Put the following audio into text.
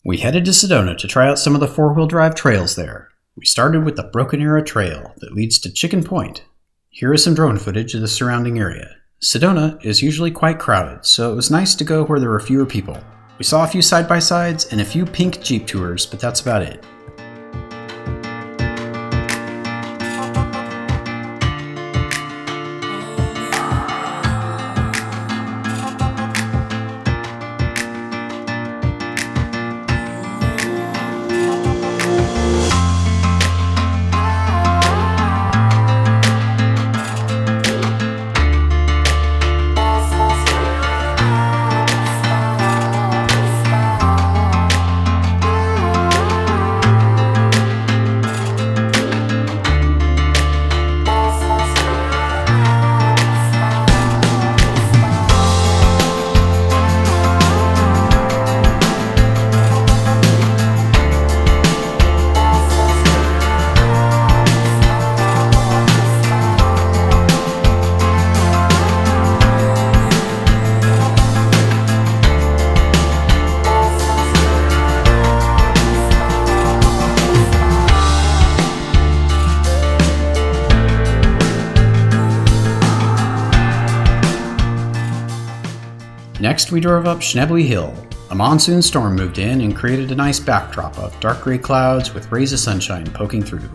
We headed to Sedona to try out some of the four-wheel drive trails there. We started with the Broken Arrow Trail that leads to Chicken Point. Here is some drone footage of the surrounding area. Sedona is usually quite crowded, so it was nice to go where there were fewer people. We saw a few side-by-sides and a few pink Jeep tours, but that's about it. Next, we drove up Schnebly Hill. A monsoon storm moved in and created a nice backdrop of dark gray clouds with rays of sunshine poking through.